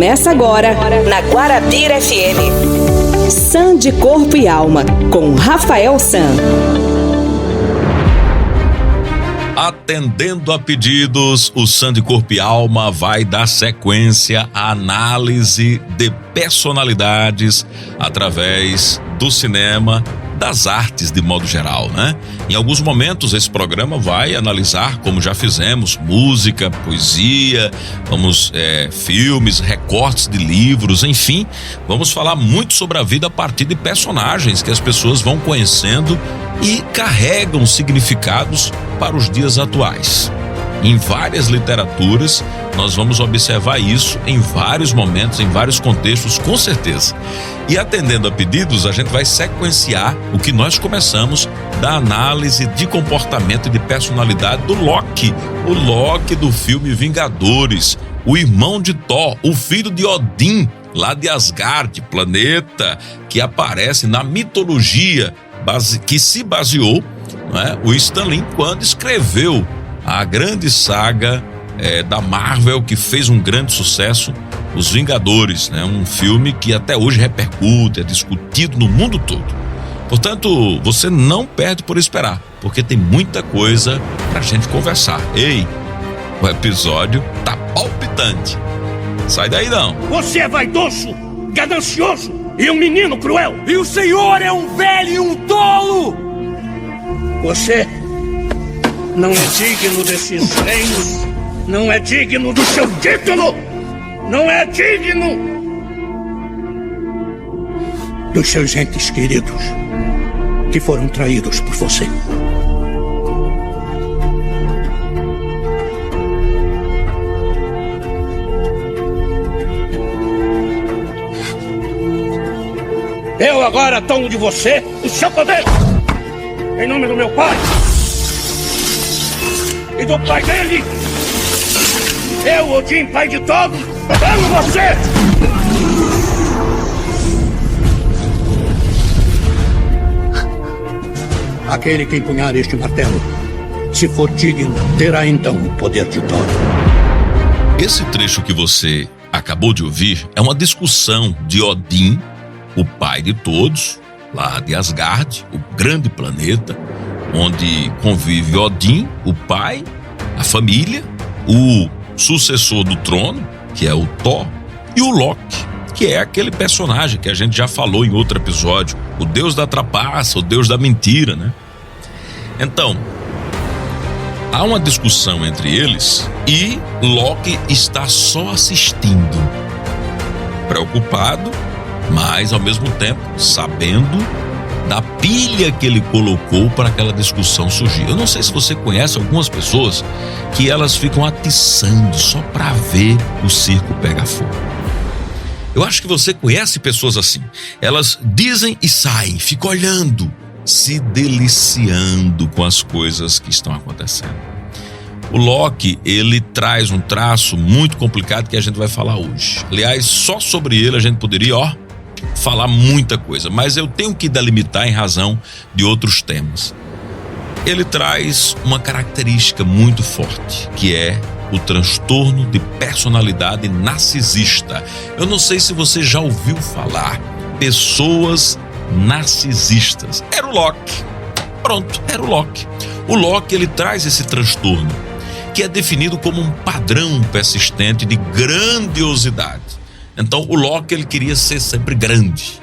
Começa agora na Guarabira FM. Sandy Corpo e Alma, com Rafael San. Atendendo a pedidos, o Sandy Corpo e Alma vai dar sequência à análise de personalidades através do cinema, das artes de modo geral, né? Em alguns momentos esse programa vai analisar, como já fizemos, música, poesia, filmes, recortes de livros, enfim, vamos falar muito sobre a vida a partir de personagens que as pessoas vão conhecendo e carregam significados para os dias atuais. Em várias literaturas, nós vamos observar isso em vários momentos, em vários contextos, com certeza. E atendendo a pedidos, a gente vai sequenciar o que nós começamos da análise de comportamento e de personalidade do Loki. O Loki do filme Vingadores, o irmão de Thor, o filho de Odin, lá de Asgard, planeta que aparece na mitologia que se baseou, né, o Stan Lee quando escreveu a grande saga da Marvel, que fez um grande sucesso, Os Vingadores, né? Um filme que até hoje repercute, é discutido no mundo todo. Portanto, você não perde por esperar, porque tem muita coisa pra gente conversar. Ei, o episódio tá palpitante. Sai daí não. Você é vaidoso, ganancioso e um menino cruel. E o senhor é um velho e um tolo. Você não é digno desses reinos, não é digno do seu título, não é digno dos seus entes queridos que foram traídos por você. Eu agora tomo de você o seu poder, em nome do meu pai e do pai dele. Eu, Odin, pai de todos, amo você! Aquele que empunhar este martelo, se for digno, terá então o poder de Thor. Esse trecho que você acabou de ouvir é uma discussão de Odin, o pai de todos, lá de Asgard, o grande planeta, onde convive Odin, o pai, a família, o sucessor do trono, que é o Thor, e o Loki, que é aquele personagem que a gente já falou em outro episódio, o deus da trapaça, o deus da mentira, né? Então, há uma discussão entre eles e Loki está só assistindo, preocupado, mas ao mesmo tempo sabendo da pilha que ele colocou para aquela discussão surgir. Eu não sei se você conhece algumas pessoas que elas ficam atiçando só para ver o circo pegar fogo. Eu acho que você conhece pessoas assim. Elas dizem e saem, ficam olhando, se deliciando com as coisas que estão acontecendo. O Loki, ele traz um traço muito complicado que a gente vai falar hoje. Aliás, só sobre ele a gente poderia, falar muita coisa, mas eu tenho que delimitar em razão de outros temas. Ele traz uma característica muito forte, que é o transtorno de personalidade narcisista. Eu não sei se você já ouviu falar, pessoas narcisistas. Era o Loki. Pronto, era o Loki. O Loki, ele traz esse transtorno, que é definido como um padrão persistente de grandiosidade. Então o Loki, ele queria ser sempre grande.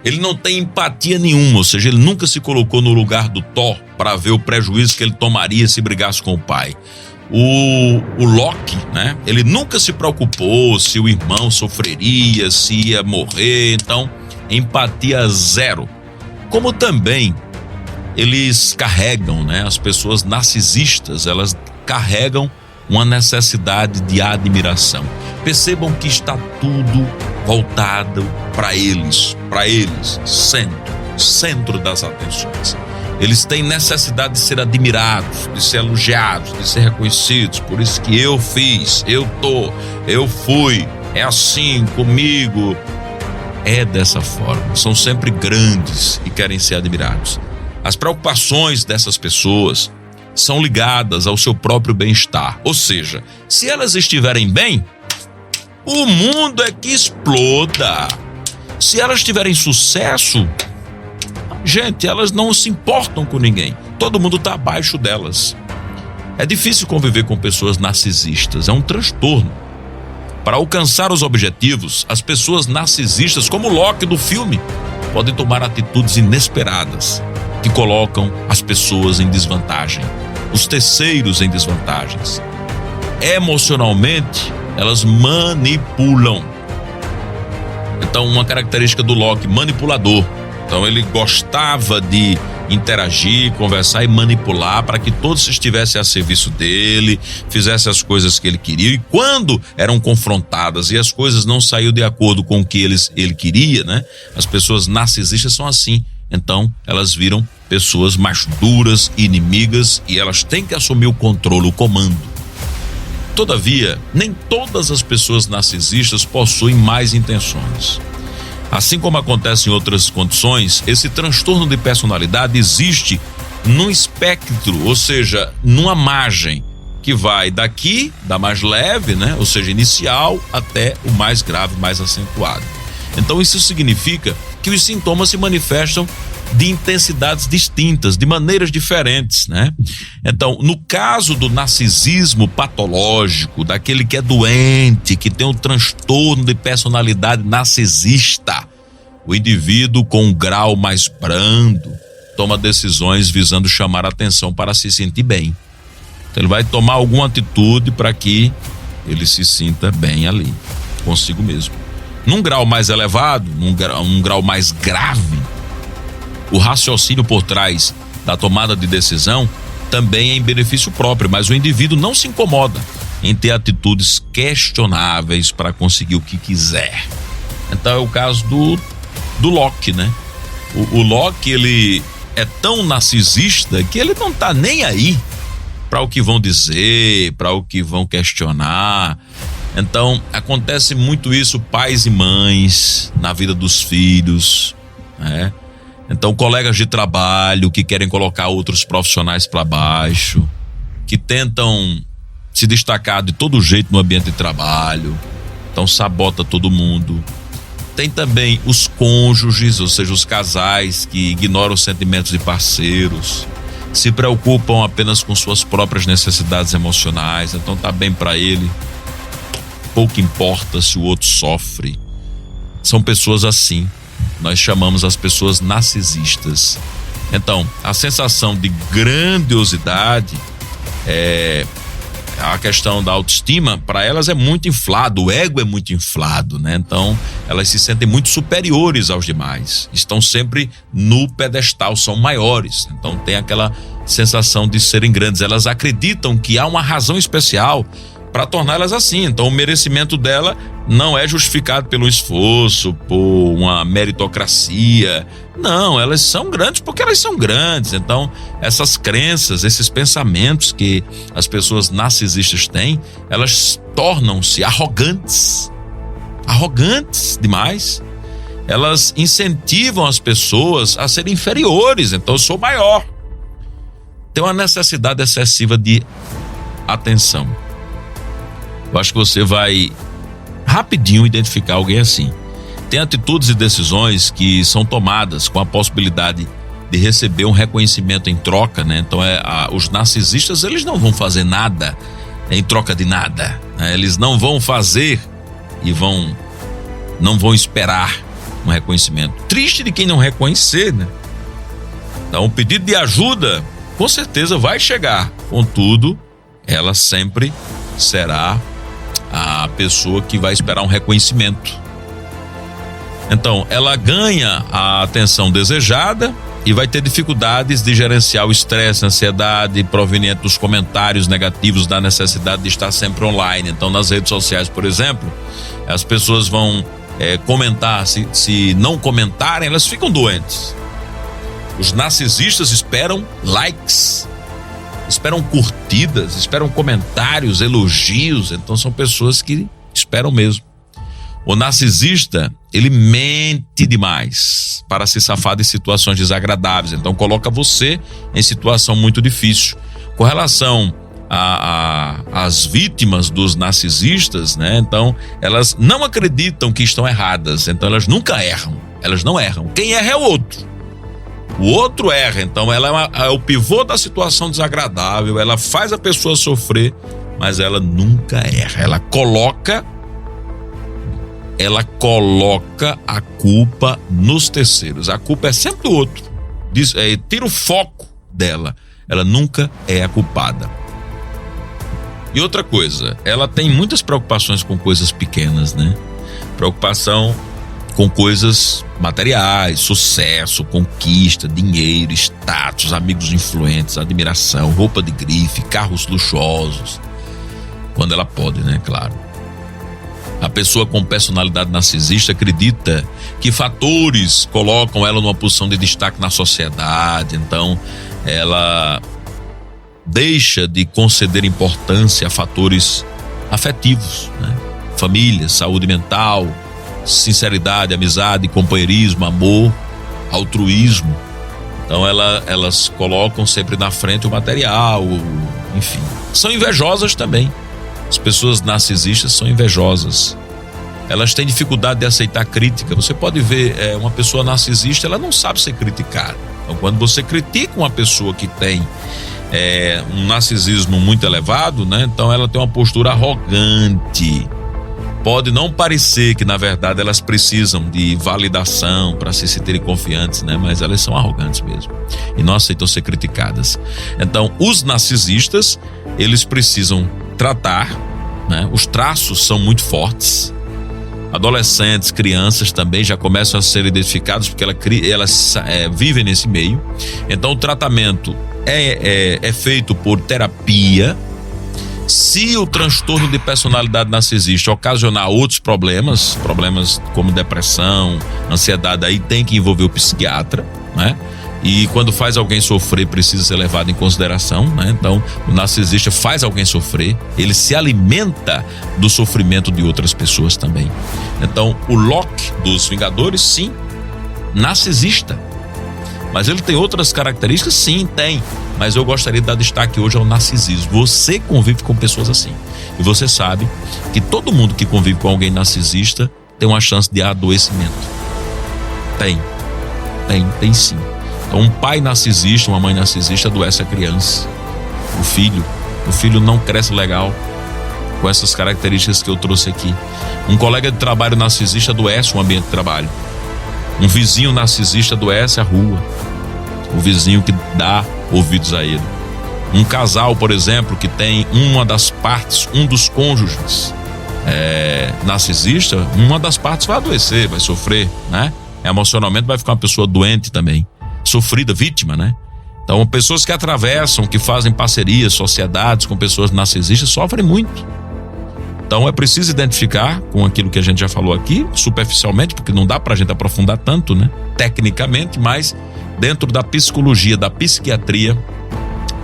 Ele não tem empatia nenhuma, ou seja, ele nunca se colocou no lugar do Thor para ver o prejuízo que ele tomaria se brigasse com o pai. O Loki, né? Ele nunca se preocupou se o irmão sofreria, se ia morrer, então empatia zero. Como também eles carregam, né? As pessoas narcisistas, elas carregam uma necessidade de admiração. Percebam que está tudo voltado para eles, centro das atenções. Eles têm necessidade de ser admirados, de ser elogiados, de ser reconhecidos. Por isso que eu fiz, eu fui, é assim comigo. É dessa forma, são sempre grandes e querem ser admirados. As preocupações dessas pessoas são ligadas ao seu próprio bem-estar. Ou seja, se elas estiverem bem, O mundo é que exploda. Se elas tiverem sucesso, gente, elas não se importam com ninguém. Todo mundo está abaixo delas. É difícil conviver com pessoas narcisistas, é um transtorno. Para alcançar os objetivos, as pessoas narcisistas, como Loki do filme, podem tomar atitudes inesperadas que colocam as pessoas em desvantagem, os terceiros em desvantagens. Emocionalmente, elas manipulam. Então, uma característica do Loki, manipulador. Então, ele gostava de interagir, conversar e manipular para que todos estivessem a serviço dele, fizessem as coisas que ele queria. E quando eram confrontadas e as coisas não saíam de acordo com o que ele queria, né? As pessoas narcisistas são assim. Então, elas viram pessoas mais duras, inimigas, e elas têm que assumir o controle, o comando. Todavia, nem todas as pessoas narcisistas possuem más intenções. Assim como acontece em outras condições, esse transtorno de personalidade existe num espectro, ou seja, numa margem que vai daqui, da mais leve, né? Ou seja, inicial, até o mais grave, mais acentuado. Então isso significa que os sintomas se manifestam de intensidades distintas, de maneiras diferentes, né? Então, no caso do narcisismo patológico, daquele que é doente, que tem um transtorno de personalidade narcisista, o indivíduo com um grau mais brando toma decisões visando chamar a atenção para se sentir bem. Então, ele vai tomar alguma atitude para que ele se sinta bem ali, consigo mesmo. Num grau mais elevado, um grau mais grave, o raciocínio por trás da tomada de decisão também é em benefício próprio, mas o indivíduo não se incomoda em ter atitudes questionáveis para conseguir o que quiser. Então é o caso do Loki, né? O Loki, ele é tão narcisista que ele não tá nem aí para o que vão dizer, para o que vão questionar. Então acontece muito isso, pais e mães, na vida dos filhos, né? Então, colegas de trabalho que querem colocar outros profissionais para baixo, que tentam se destacar de todo jeito no ambiente de trabalho, então sabota todo mundo. Tem também os cônjuges, ou seja, os casais que ignoram os sentimentos de parceiros, se preocupam apenas com suas próprias necessidades emocionais, então tá bem para ele, pouco importa se o outro sofre. São pessoas assim. Nós chamamos as pessoas narcisistas. Então, a sensação de grandiosidade, a questão da autoestima, para elas é muito inflado, o ego é muito inflado, né? Então, elas se sentem muito superiores aos demais, estão sempre no pedestal, são maiores, então tem aquela sensação de serem grandes. Elas acreditam que há uma razão especial para torná-las assim. Então o merecimento dela não é justificado pelo esforço, por uma meritocracia. Não, elas são grandes porque elas são grandes. Então essas crenças, esses pensamentos que as pessoas narcisistas têm, elas tornam-se arrogantes demais. Elas incentivam as pessoas a serem inferiores. Então eu sou maior. Tem uma necessidade excessiva de atenção. Eu acho que você vai rapidinho identificar alguém assim. Tem atitudes e decisões que são tomadas com a possibilidade de receber um reconhecimento em troca, né? Então os narcisistas, eles não vão fazer nada em troca de nada, né? Eles não vão fazer e não vão esperar um reconhecimento. Triste de quem não reconhecer, né? Então o pedido de ajuda com certeza vai chegar, contudo ela sempre será a pessoa que vai esperar um reconhecimento. Então, ela ganha a atenção desejada e vai ter dificuldades de gerenciar o estresse, a ansiedade proveniente dos comentários negativos, da necessidade de estar sempre online. Então, nas redes sociais, por exemplo, as pessoas vão comentar, se não comentarem, elas ficam doentes. Os narcisistas esperam likes, esperam curtidas, esperam comentários, elogios. Então são pessoas que esperam mesmo. O narcisista, ele mente demais para se safar de situações desagradáveis. Então coloca você em situação muito difícil. Com relação as vítimas dos narcisistas, né? Então, elas não acreditam que estão erradas, então elas nunca erram, elas não erram. Quem erra é o outro. O outro erra, então ela é o pivô da situação desagradável, ela faz a pessoa sofrer, mas ela nunca erra. Ela coloca a culpa nos terceiros. A culpa é sempre do outro. Tira o foco dela. Ela nunca é a culpada. E outra coisa, ela tem muitas preocupações com coisas pequenas, né? Preocupação com coisas materiais, sucesso, conquista, dinheiro, status, amigos influentes, admiração, roupa de grife, carros luxuosos. Quando ela pode, né? Claro. A pessoa com personalidade narcisista acredita que fatores colocam ela numa posição de destaque na sociedade. Então, ela deixa de conceder importância a fatores afetivos, né? Família, saúde mental, sinceridade, amizade, companheirismo, amor, altruísmo. Então elas colocam sempre na frente o material, enfim. São invejosas também. As pessoas narcisistas são invejosas. Elas têm dificuldade de aceitar crítica. Você pode ver uma pessoa narcisista, ela não sabe ser criticada. Então, quando você critica uma pessoa que tem um narcisismo muito elevado, né? Então ela tem uma postura arrogante. Pode não parecer que, na verdade, elas precisam de validação para se sentirem confiantes, né? Mas elas são arrogantes mesmo e não aceitam ser criticadas. Então, os narcisistas, eles precisam tratar, né? Os traços são muito fortes. Adolescentes, crianças também já começam a ser identificados porque elas vivem nesse meio. Então, o tratamento é feito por terapia. Se o transtorno de personalidade narcisista ocasionar outros problemas como depressão, ansiedade, aí tem que envolver o psiquiatra, né? E quando faz alguém sofrer, precisa ser levado em consideração, né? Então, o narcisista faz alguém sofrer, ele se alimenta do sofrimento de outras pessoas também. Então, o Loki dos Vingadores, sim, narcisista. Mas ele tem outras características? Sim, tem. Mas eu gostaria de dar destaque hoje ao narcisismo. Você convive com pessoas assim. E você sabe que todo mundo que convive com alguém narcisista tem uma chance de adoecimento. Tem sim. Então, um pai narcisista, uma mãe narcisista adoece a criança. O filho não cresce legal com essas características que eu trouxe aqui. Um colega de trabalho narcisista adoece o ambiente de trabalho. Um vizinho narcisista adoece a rua. O vizinho que dá ouvidos a ele. Um casal, por exemplo, que tem uma das partes, um dos cônjuges narcisista, uma das partes vai adoecer, vai sofrer, né? Emocionalmente vai ficar uma pessoa doente também, sofrida, vítima, né? Então, pessoas que atravessam, que fazem parcerias, sociedades com pessoas narcisistas sofrem muito. Então, é preciso identificar com aquilo que a gente já falou aqui, superficialmente, porque não dá pra gente aprofundar tanto, né? Tecnicamente, mas dentro da psicologia, da psiquiatria,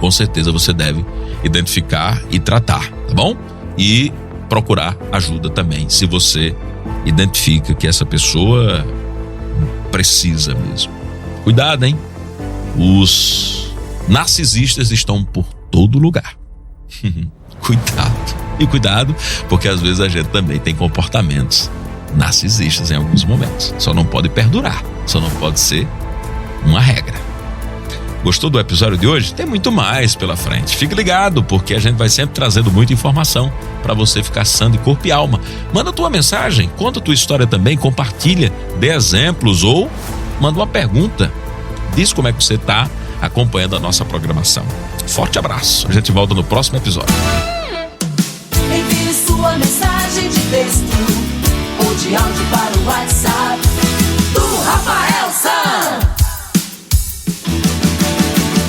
com certeza você deve identificar e tratar, tá bom? E procurar ajuda também, se você identifica que essa pessoa precisa mesmo. Cuidado, hein? Os narcisistas estão por todo lugar. Cuidado. E cuidado, porque às vezes a gente também tem comportamentos narcisistas em alguns momentos. Só não pode perdurar, só não pode ser uma regra. Gostou do episódio de hoje? Tem muito mais pela frente. Fique ligado, porque a gente vai sempre trazendo muita informação para você ficar sã de corpo e alma. Manda tua mensagem, conta tua história também, compartilha, dê exemplos ou manda uma pergunta. Diz como é que você está acompanhando a nossa programação. Forte abraço. A gente volta no próximo episódio. Envie sua mensagem de texto ou de áudio para o WhatsApp do Rafael San.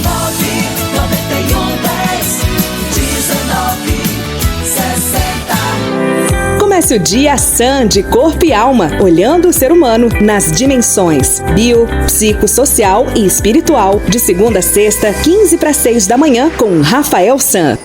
991101960. Comece o dia sã de corpo e alma, olhando o ser humano nas dimensões bio, psicossocial e espiritual, de segunda a sexta, 15 para 6 da manhã, com Rafael San.